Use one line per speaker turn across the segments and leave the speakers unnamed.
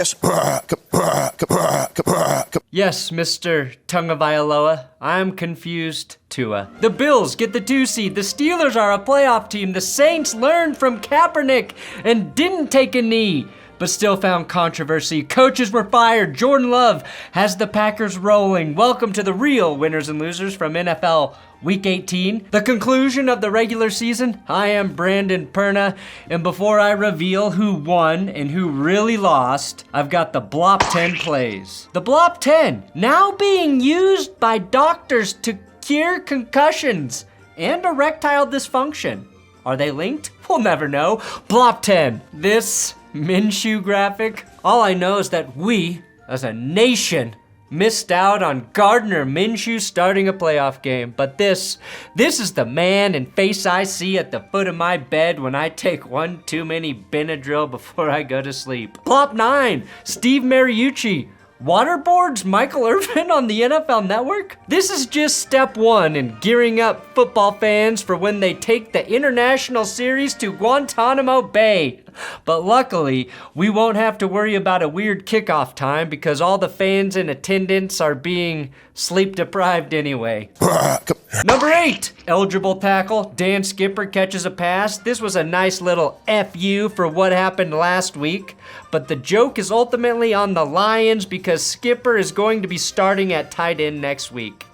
ass.
Yes, Mr. Tungavailoa, I'm confused, Tua. The Bills get the 2 seed. The Steelers are a playoff team. The Saints learned from Kaepernick and didn't take a knee, but still found controversy. Coaches were fired. Jordan Love has the Packers rolling. Welcome to the real winners and losers from NFL Week 18. The conclusion of the regular season. I am Brandon Perna, and before I reveal who won and who really lost, I've got the Blop 10 plays. The Blop 10, now being used by doctors to cure concussions and erectile dysfunction. Are they linked? We'll never know. Blop 10, this Minshew graphic. All I know is that we, as a nation, missed out on Gardner Minshew starting a playoff game. But this is the man and face I see at the foot of my bed when I take one too many Benadryl before I go to sleep. Plop 9, Steve Mariucci. Waterboards Michael Irvin on the NFL Network? This is just step 1 in gearing up football fans for when they take the international series to Guantanamo Bay. But luckily, we won't have to worry about a weird kickoff time because all the fans in attendance are being sleep deprived anyway. Number 8, eligible tackle. Dan Skipper catches a pass. This was a nice little FU for what happened last week, but the joke is ultimately on the Lions because Skipper is going to be starting at tight end next week.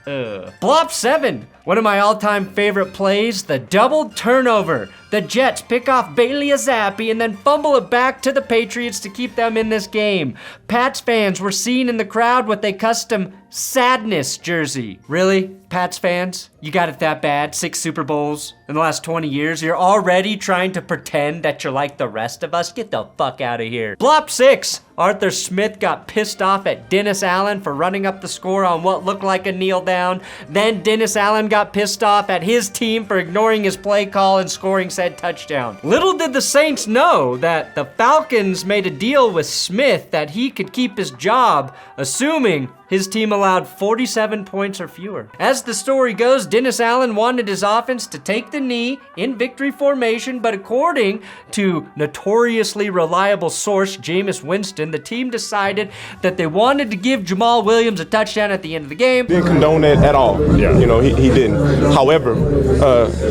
Blop 7, one of my all-time favorite plays, the double turnover. The Jets pick off Bailey Zappi and then fumble it back to the Patriots to keep them in this game. Pats fans were seen in the crowd with a custom sadness jersey. Really? Pats fans? You got it that bad? 6 Super Bowls in the last 20 years? You're already trying to pretend that you're like the rest of us? Get the fuck out of here. Blop 6, Arthur Smith got pissed off at Dennis Allen for running up the score on what looked like a kneel down. Then Dennis Allen got pissed off at his team for ignoring his play call and scoring said touchdown. Little did the Saints know that the Falcons made a deal with Smith that he could keep his job, assuming his team allowed 47 points or fewer. As the story goes, Dennis Allen wanted his offense to take the knee in victory formation, but according to notoriously reliable source Jameis Winston, the team decided that they wanted to give Jamal Williams a touchdown at the end of the game.
Didn't condone that at all. Yeah. You know, he didn't. However,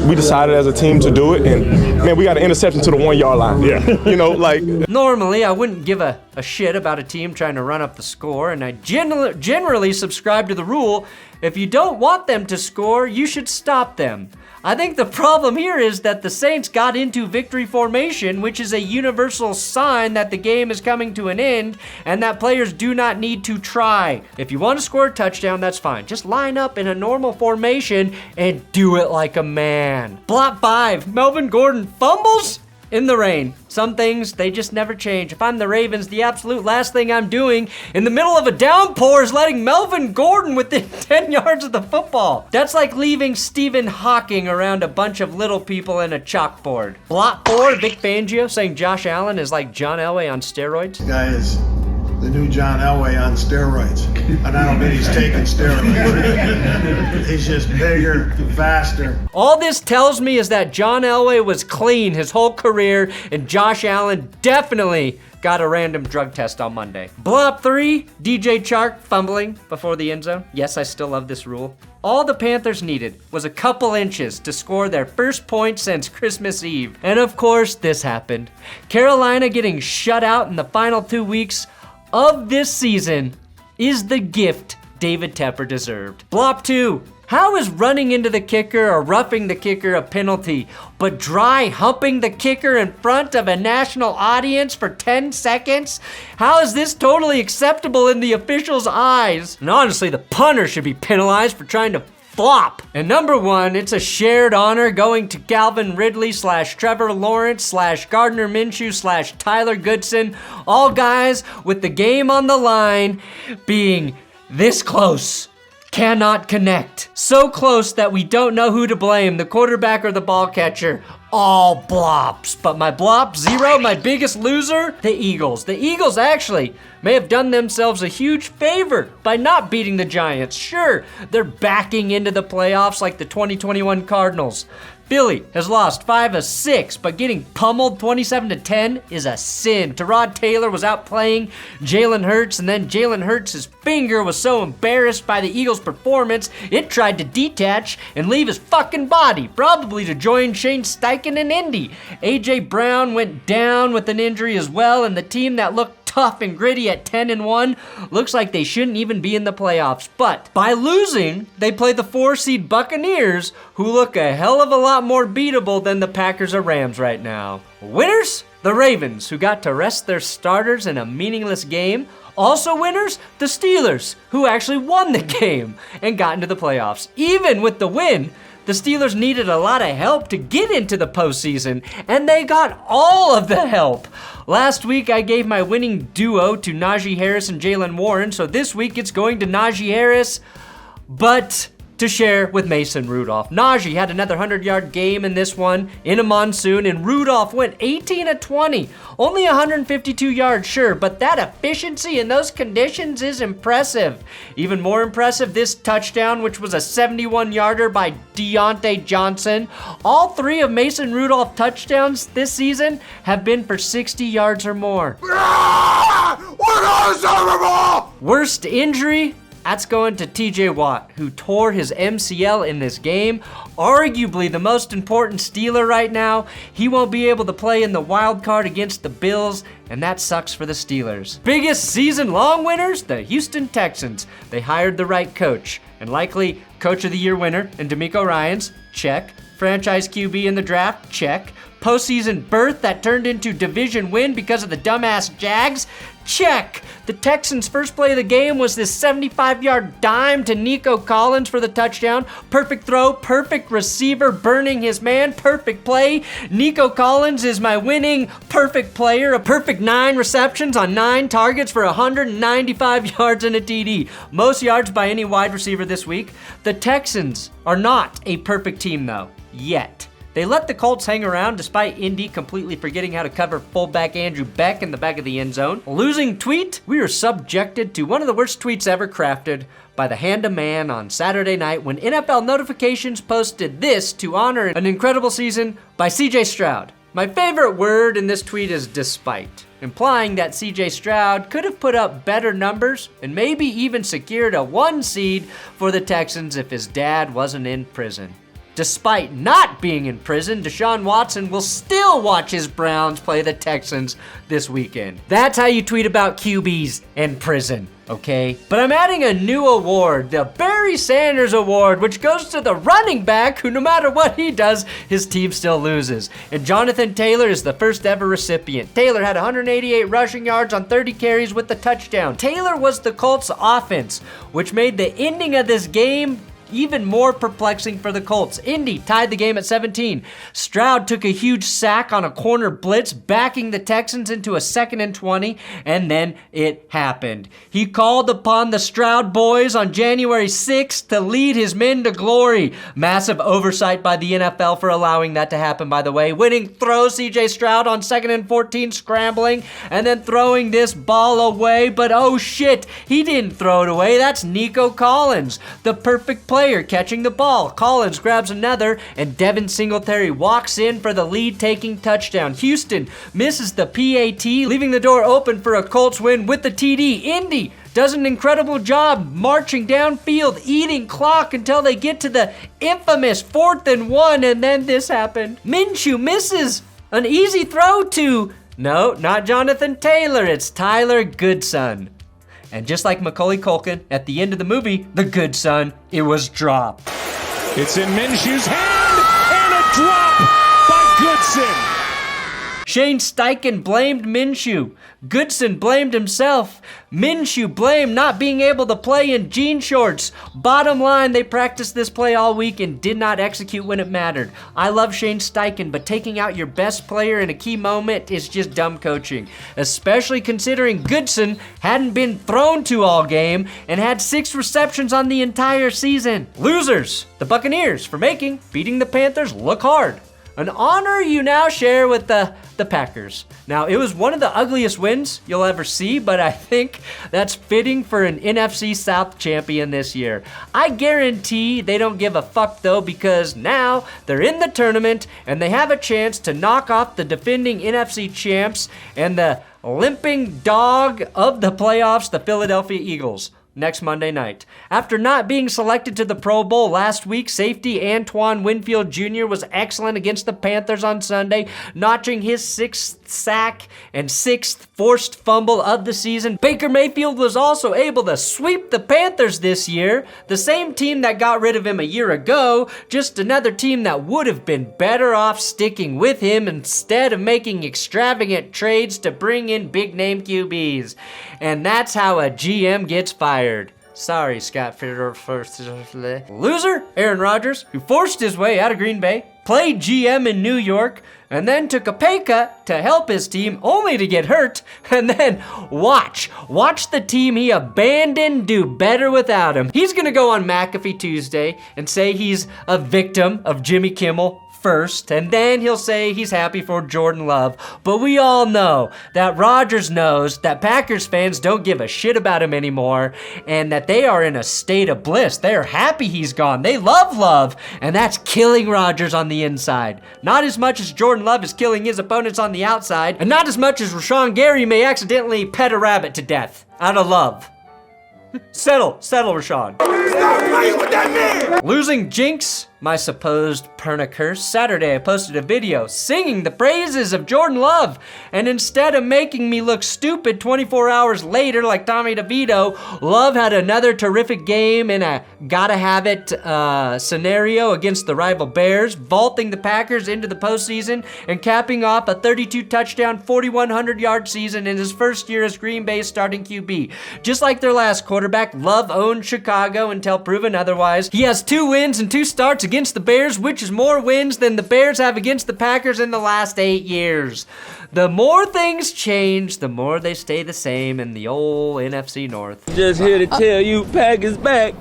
we decided as a team to do it, and man, we got an interception to the 1 yard line. Yeah. You know, like.
Normally, I wouldn't give a shit about a team trying to run up the score, and I generally subscribe to the rule, if you don't want them to score, you should stop them. I think the problem here is that the Saints got into victory formation, which is a universal sign that the game is coming to an end and that players do not need to try. If you want to score a touchdown, that's fine. Just line up in a normal formation and do it like a man. Blop 5, Melvin Gordon fumbles in the rain. Some things, they just never change. If I'm the Ravens, the absolute last thing I'm doing in the middle of a downpour is letting Melvin Gordon within 10 yards of the football. That's like leaving Stephen Hawking around a bunch of little people in a chalkboard. Blop 4, Vic Fangio saying Josh Allen is like John Elway on steroids.
The guy is the new John Elway on steroids. And I don't mean he's taking steroids. He's just bigger, faster.
All this tells me is that John Elway was clean his whole career, and Josh Allen definitely got a random drug test on Monday. Blop 3, DJ Chark fumbling before the end zone. Yes, I still love this rule. All the Panthers needed was a couple inches to score their first point since Christmas Eve. And of course, this happened. Carolina getting shut out in the final 2 weeks of this season is the gift David Tepper deserved. Blop 2, how is running into the kicker or roughing the kicker a penalty, but dry humping the kicker in front of a national audience for 10 seconds? How is this totally acceptable in the officials' eyes? And honestly, the punter should be penalized for trying to flop. And number 1, it's a shared honor going to Calvin Ridley / Trevor Lawrence / Gardner Minshew / Tyler Goodson, all guys with the game on the line being this close. Cannot connect. So close that we don't know who to blame, the quarterback or the ball catcher. All blops. But my blop 0, my biggest loser, the Eagles. The Eagles actually may have done themselves a huge favor by not beating the Giants. Sure, they're backing into the playoffs like the 2021 Cardinals. Philly has lost 5 of 6, but getting pummeled 27-10 is a sin. Tyrod Taylor was out playing Jalen Hurts, and then Jalen Hurts' finger was so embarrassed by the Eagles' performance, it tried to detach and leave his fucking body, probably to join Shane Steichen in Indy. A.J. Brown went down with an injury as well, and the team that looked tough and gritty at 10-1 looks like they shouldn't even be in the playoffs. But by losing, they play the 4-seed Buccaneers, who look a hell of a lot more beatable than the Packers or Rams right now. Winners? The Ravens, who got to rest their starters in a meaningless game. Also winners? The Steelers, who actually won the game and got into the playoffs. Even with the win, the Steelers needed a lot of help to get into the postseason, and they got all of the help. Last week, I gave my winning duo to Najee Harris and Jaylen Warren, so this week it's going to Najee Harris, but to share with Mason Rudolph. Najee had another 100-yard game in this one in a monsoon, and Rudolph went 18 of 20. Only 152 yards, sure, but that efficiency in those conditions is impressive. Even more impressive, this touchdown, which was a 71-yarder by Deontay Johnson. All 3 of Mason Rudolph touchdowns this season have been for 60 yards or more. Worst injury? That's going to TJ Watt, who tore his MCL in this game. Arguably the most important Steeler right now. He won't be able to play in the wild card against the Bills, and that sucks for the Steelers. Biggest season-long winners? The Houston Texans. They hired the right coach, and likely Coach of the Year winner in DeMeco Ryans, check. Franchise QB in the draft, check. Postseason berth that turned into division win because of the dumbass Jags, check. The Texans' first play of the game was this 75-yard dime to Nico Collins for the touchdown. Perfect throw, perfect receiver, burning his man, perfect play. Nico Collins is my winning perfect player, a perfect 9 receptions on 9 targets for 195 yards and a TD. Most yards by any wide receiver this week. The Texans are not a perfect team though, yet. They let the Colts hang around despite Indy completely forgetting how to cover fullback Andrew Beck in the back of the end zone. Losing tweet? We were subjected to one of the worst tweets ever crafted by the Hand of Man on Saturday night when NFL Notifications posted this to honor an incredible season by C.J. Stroud. My favorite word in this tweet is despite, implying that C.J. Stroud could have put up better numbers and maybe even secured a 1 seed for the Texans if his dad wasn't in prison. Despite not being in prison, Deshaun Watson will still watch his Browns play the Texans this weekend. That's how you tweet about QBs in prison, okay? But I'm adding a new award, the Barry Sanders Award, which goes to the running back who, no matter what he does, his team still loses. And Jonathan Taylor is the first ever recipient. Taylor had 188 rushing yards on 30 carries with the touchdown. Taylor was the Colts' offense, which made the ending of this game even more perplexing for the Colts. Indy tied the game at 17. Stroud took a huge sack on a corner blitz, backing the Texans into a 2nd and 20, and then it happened. He called upon the Stroud boys on January 6th to lead his men to glory. Massive oversight by the NFL for allowing that to happen, by the way. Winning throw, C.J. Stroud on 2nd and 14, scrambling, and then throwing this ball away, but oh shit, he didn't throw it away. That's Nico Collins, the perfect player catching the ball. Collins grabs another, and Devin Singletary walks in for the lead-taking touchdown. Houston misses the PAT, leaving the door open for a Colts win with the TD. Indy does an incredible job marching downfield, eating clock until they get to the infamous 4th and 1, and then this happened. Minshew misses an easy throw to, no, not Jonathan Taylor, it's Tyler Goodson. And just like Macaulay Culkin at the end of the movie, The Good Son, it was dropped.
It's in Minshew's hand, and a drop by Goodson.
Shane Steichen blamed Minshew. Goodson blamed himself. Minshew blamed not being able to play in jean shorts. Bottom line, they practiced this play all week and did not execute when it mattered. I love Shane Steichen, but taking out your best player in a key moment is just dumb coaching, especially considering Goodson hadn't been thrown to all game and had 6 receptions on the entire season. Losers, the Buccaneers, for making beating the Panthers look hard. An honor you now share with the Packers. Now, it was one of the ugliest wins you'll ever see, but I think that's fitting for an NFC South champion this year. I guarantee they don't give a fuck though, because now they're in the tournament and they have a chance to knock off the defending NFC champs and the limping dog of the playoffs, the Philadelphia Eagles, next Monday night. After not being selected to the Pro Bowl last week, safety Antoine Winfield Jr. was excellent against the Panthers on Sunday, notching his 6th sack and 6th forced fumble of the season. Baker Mayfield was also able to sweep the Panthers this year, the same team that got rid of him a year ago, just another team that would have been better off sticking with him instead of making extravagant trades to bring in big-name QBs. And that's how a GM gets fired. Sorry, Scott Fitter. Loser, Aaron Rodgers, who forced his way out of Green Bay, played GM in New York, and then took a pay cut to help his team only to get hurt, and then watch the team he abandoned do better without him. He's gonna go on McAfee Tuesday and say he's a victim of Jimmy Kimmel first, and then he'll say he's happy for Jordan Love. But we all know that Rodgers knows that Packers fans don't give a shit about him anymore, and that they are in a state of bliss. They're happy he's gone. They love Love, and that's killing Rodgers on the inside. Not as much as Jordan Love is killing his opponents on the outside, and not as much as Rashawn Gary may accidentally pet a rabbit to death out of love. Settle, Rashawn. Stop playing with that man! Losing jinx, my supposed perna curse. Saturday, I posted a video singing the praises of Jordan Love, and instead of making me look stupid 24 hours later like Tommy DeVito, Love had another terrific game in a gotta have it scenario against the rival Bears, vaulting the Packers into the postseason and capping off a 32 touchdown, 4,100 yard season in his first year as Green Bay's starting QB. Just like their last quarterback, Love owned Chicago until proven otherwise. He has 2 wins and 2 starts against the Bears, which is more wins than the Bears have against the Packers in the last 8 years. The more things change, the more they stay the same in the old NFC North.
Just here to tell you, Packers back.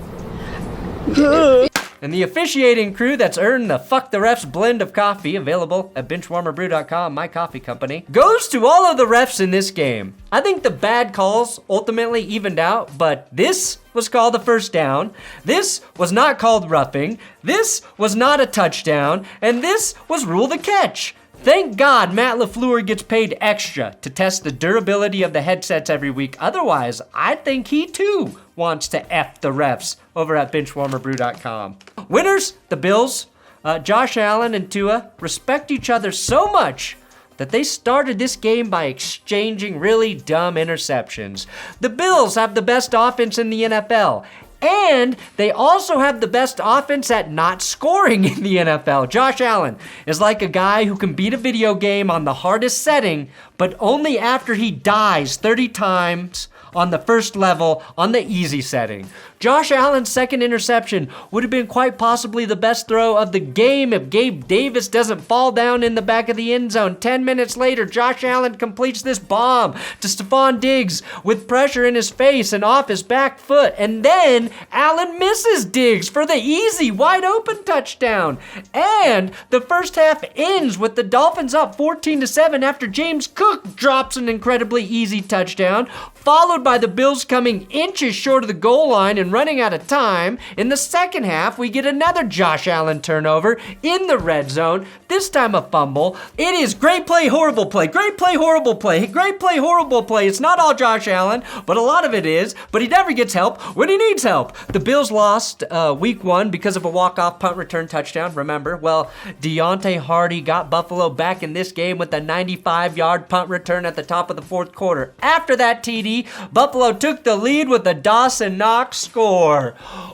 And the officiating crew that's earned the Fuck the Refs blend of coffee, available at benchwarmerbrew.com, my coffee company, goes to all of the refs in this game. I think the bad calls ultimately evened out, but this was called a first down, this was not called roughing, this was not a touchdown, and this was rule the catch. Thank God Matt LaFleur gets paid extra to test the durability of the headsets every week. Otherwise, I think he too wants to F the refs over at benchwarmerbrew.com. Winners, the Bills. Josh Allen and Tua respect each other so much that they started this game by exchanging really dumb interceptions. The Bills have the best offense in the NFL. And they also have the best offense at not scoring in the NFL. Josh Allen is like a guy who can beat a video game on the hardest setting, but only after he dies 30 times on the first level on the easy setting. Josh Allen's second interception would have been quite possibly the best throw of the game if Gabe Davis doesn't fall down in the back of the end zone. 10 minutes later, Josh Allen completes this bomb to Stephon Diggs with pressure in his face and off his back foot. And then Allen misses Diggs for the easy, wide open touchdown. And the first half ends with the Dolphins up 14-7 after James Cook drops an incredibly easy touchdown, followed by the Bills coming inches short of the goal line and running out of time. In the second half, we get another Josh Allen turnover in the red zone, this time a fumble. It is great play, horrible play, great play, horrible play, great play, horrible play. It's not all Josh Allen, but a lot of it is, but he never gets help when he needs help. The Bills lost week 1 because of a walk-off punt return touchdown, remember? Well, Deontay Hardy got Buffalo back in this game with a 95-yard punt return at the top of the 4th quarter. After that TD, Buffalo took the lead with a Dawson Knox score.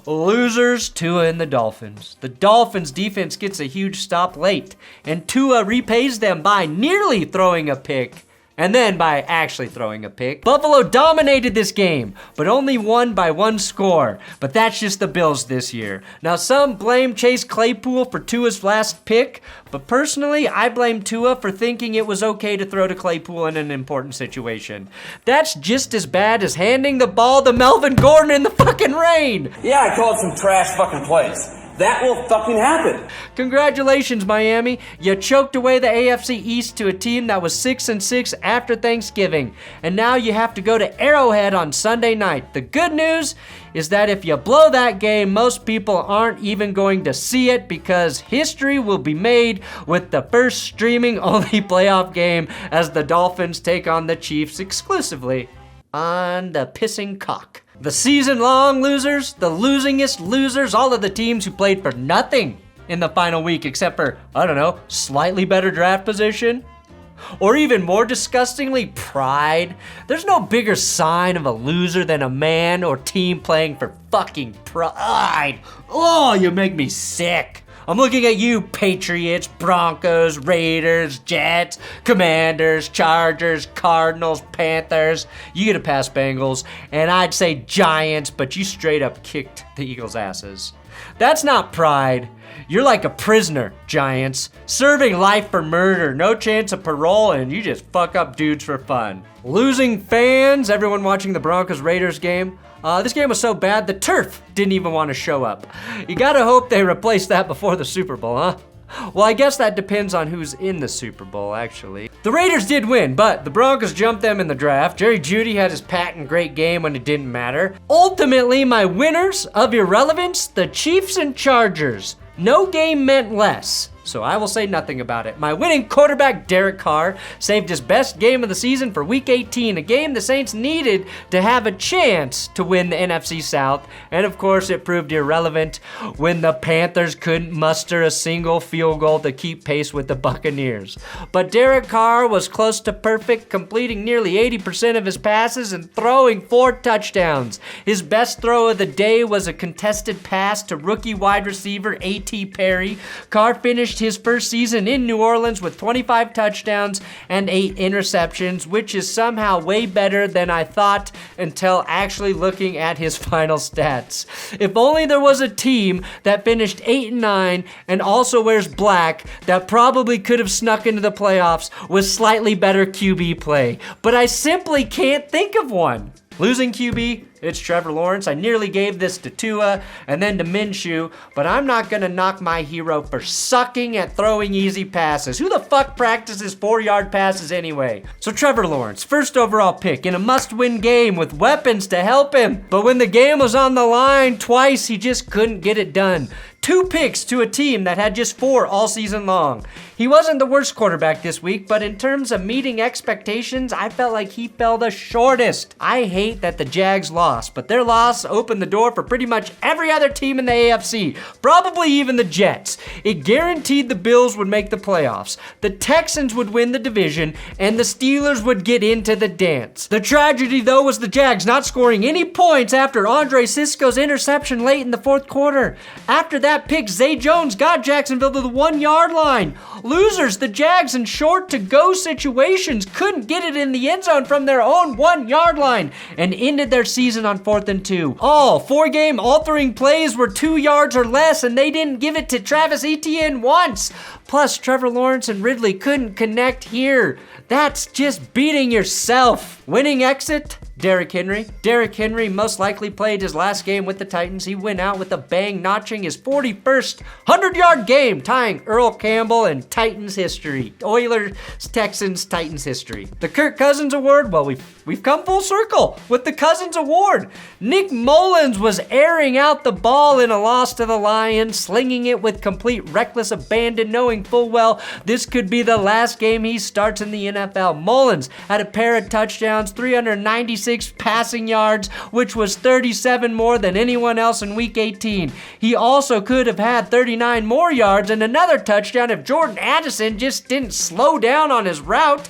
Losers, Tua and the Dolphins. The Dolphins defense gets a huge stop late, and Tua repays them by nearly throwing a pick, and then by actually throwing a pick. Buffalo dominated this game, but only won by 1 score. But that's just the Bills this year. Now, some blame Chase Claypool for Tua's last pick, but personally, I blame Tua for thinking it was okay to throw to Claypool in an important situation. That's just as bad as handing the ball to Melvin Gordon in the fucking rain.
Yeah, I called some trash fucking plays.
that will fucking happen.
Congratulations, Miami. You choked away the AFC East to a team that was 6-6 after Thanksgiving. And now you have to go to Arrowhead on Sunday night. The good news is that if you blow that game, most people aren't even going to see it because history will be made with the first streaming-only playoff game as the Dolphins take on the Chiefs exclusively on the pissing cock. The season-long losers, the losingest losers, all of the teams who played for nothing in the final week except for, I don't know, slightly better draft position. Or even more disgustingly, pride. There's no bigger sign of a loser than a man or team playing for fucking pride. Oh, you make me sick. I'm looking at you, Patriots, Broncos, Raiders, Jets, Commanders, Chargers, Cardinals, Panthers. You get a pass, Bengals, and I'd say Giants, but you straight up kicked the Eagles' asses. That's not pride. You're like a prisoner, Giants, serving life for murder, no chance of parole, and you just fuck up dudes for fun. Losing fans, everyone watching the Broncos-Raiders game. This game was so bad, the turf didn't even want to show up. You gotta hope they replace that before the Super Bowl, huh? Well, I guess that depends on who's in the Super Bowl, actually. The Raiders did win, but the Broncos jumped them in the draft. Jerry Jeudy had his patent great game when it didn't matter. Ultimately, my winners of irrelevance, the Chiefs and Chargers. No game meant less, so I will say nothing about it. My winning quarterback, Derek Carr, saved his best game of the season for Week 18, a game the Saints needed to have a chance to win the NFC South, and of course it proved irrelevant when the Panthers couldn't muster a single field goal to keep pace with the Buccaneers. But Derek Carr was close to perfect, completing nearly 80% of his passes and throwing 4 touchdowns. His best throw of the day was a contested pass to rookie wide receiver A.T. Perry. Carr finished his first season in New Orleans with 25 touchdowns and 8 interceptions, which is somehow way better than I thought until actually looking at his final stats. If only there was a team that finished 8-9 and also wears black that probably could have snuck into the playoffs with slightly better QB play. But I simply can't think of one. Losing QB, it's Trevor Lawrence. I nearly gave this to Tua and then to Minshew, but I'm not gonna knock my hero for sucking at throwing easy passes. Who the fuck practices 4-yard passes anyway? So Trevor Lawrence, first overall pick in a must-win game with weapons to help him. But when the game was on the line twice, he just couldn't get it done. 2 picks to a team that had just 4 all season long. He wasn't the worst quarterback this week, but in terms of meeting expectations, I felt like he fell the shortest. I hate that the Jags lost, but their loss opened the door for pretty much every other team in the AFC, probably even the Jets. It guaranteed the Bills would make the playoffs, the Texans would win the division, and the Steelers would get into the dance. The tragedy, though, was the Jags not scoring any points after Andre Sisco's interception late in the 4th quarter. After that pick, Zay Jones got Jacksonville to the 1-yard line. Losers, the Jags in short-to-go situations couldn't get it in the end zone from their own 1-yard line and ended their season on 4th and 2. All 4-game altering plays were 2 yards or less, and they didn't give it to Travis Etienne once. Plus, Trevor Lawrence and Ridley couldn't connect here. That's just beating yourself. Winning exit? Derrick Henry. Derrick Henry most likely played his last game with the Titans. He went out with a bang, notching his 41st 100-yard game, tying Earl Campbell and Titans history. Oilers, Texans, Titans history. The Kirk Cousins Award, well, we've come full circle with the Cousins Award. Nick Mullins was airing out the ball in a loss to the Lions, slinging it with complete reckless abandon, knowing full well this could be the last game he starts in the NFL. Mullins had a pair of touchdowns, 396 passing yards, which was 37 more than anyone else in Week 18. He also could have had 39 more yards and another touchdown if Jordan Addison just didn't slow down on his route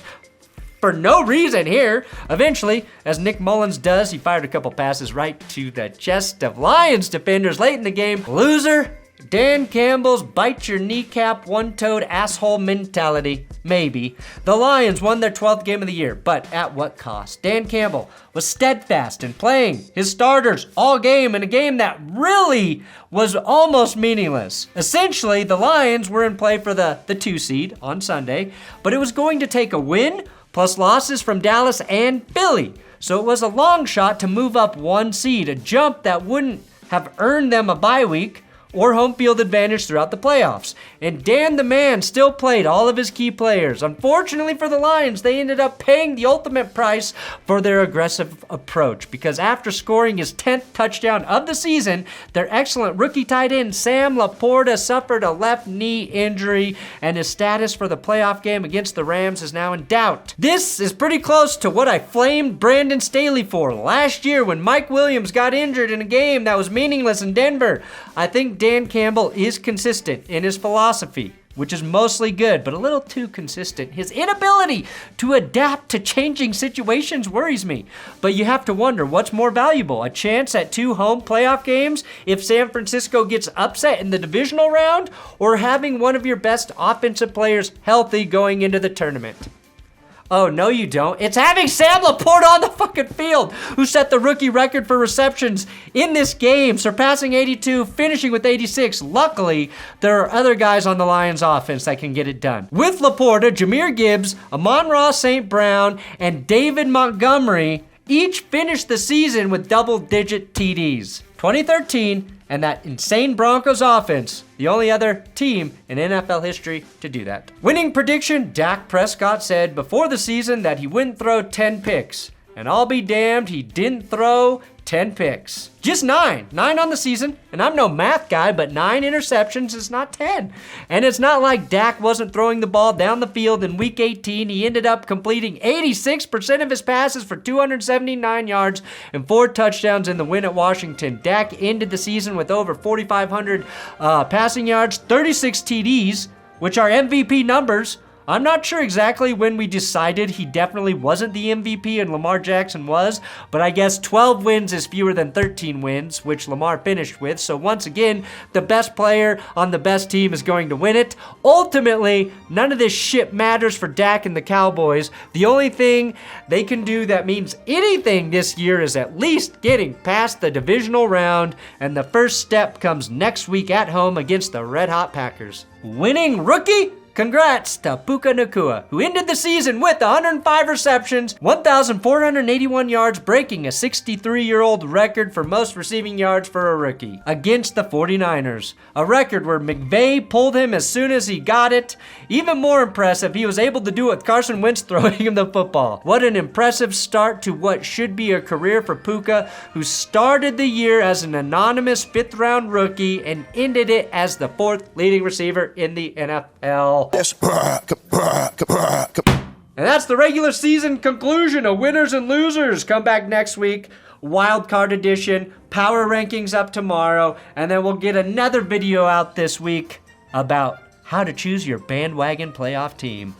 for no reason here. Eventually, as Nick Mullins does, he fired a couple passes right to the chest of Lions defenders late in the game. Loser, Dan Campbell's bite your kneecap, one-toed asshole mentality. Maybe. The Lions won their 12th game of the year, but at what cost? Dan Campbell was steadfast in playing his starters all game in a game that really was almost meaningless. Essentially, the Lions were in play for the 2 seed on Sunday, but it was going to take a win plus losses from Dallas and Philly. So it was a long shot to move up 1 seed, a jump that wouldn't have earned them a bye week or home field advantage throughout the playoffs. And Dan the Man still played all of his key players. Unfortunately for the Lions, they ended up paying the ultimate price for their aggressive approach, because after scoring his 10th touchdown of the season, their excellent rookie tight end Sam Laporta suffered a left knee injury, and his status for the playoff game against the Rams is now in doubt. This is pretty close to what I flamed Brandon Staley for last year when Mike Williams got injured in a game that was meaningless in Denver. I think Dan Campbell is consistent in his philosophy, which is mostly good, but a little too consistent. His inability to adapt to changing situations worries me. But you have to wonder, what's more valuable? A chance at 2 home playoff games if San Francisco gets upset in the divisional round, or having one of your best offensive players healthy going into the tournament? Oh, no you don't. It's having Sam Laporta on the fucking field, who set the rookie record for receptions in this game, surpassing 82, finishing with 86. Luckily, there are other guys on the Lions offense that can get it done. With Laporta, Jahmyr Gibbs, Amon-Ra St. Brown, and David Montgomery each finished the season with double-digit TDs. 2013, and that insane Broncos offense, the only other team in NFL history to do that. Winning prediction, Dak Prescott said before the season that he wouldn't throw 10 picks. And I'll be damned, he didn't throw 10 picks. Just 9 on the season. And I'm no math guy, but 9 interceptions is not 10. And it's not like Dak wasn't throwing the ball down the field in week 18. He ended up completing 86% of his passes for 279 yards and 4 touchdowns in the win at Washington. Dak ended the season with over 4,500 passing yards, 36 TDs, which are MVP numbers. I'm not sure exactly when we decided he definitely wasn't the MVP and Lamar Jackson was, but I guess 12 wins is fewer than 13 wins, which Lamar finished with. So once again, the best player on the best team is going to win it. Ultimately, none of this shit matters for Dak and the Cowboys. The only thing they can do that means anything this year is at least getting past the divisional round, and the first step comes next week at home against the Red Hot Packers. Winning rookie? Congrats to Puka Nacua, who ended the season with 105 receptions, 1,481 yards, breaking a 63-year-old record for most receiving yards for a rookie against the 49ers. A record where McVay pulled him as soon as he got it. Even more impressive, he was able to do it with Carson Wentz throwing him the football. What an impressive start to what should be a career for Puka, who started the year as an anonymous 5th-round rookie and ended it as the 4th leading receiver in the NFL. And that's the regular season conclusion of winners and losers. Come back next week, wild card edition, power rankings up tomorrow, and then we'll get another video out this week about how to choose your bandwagon playoff team.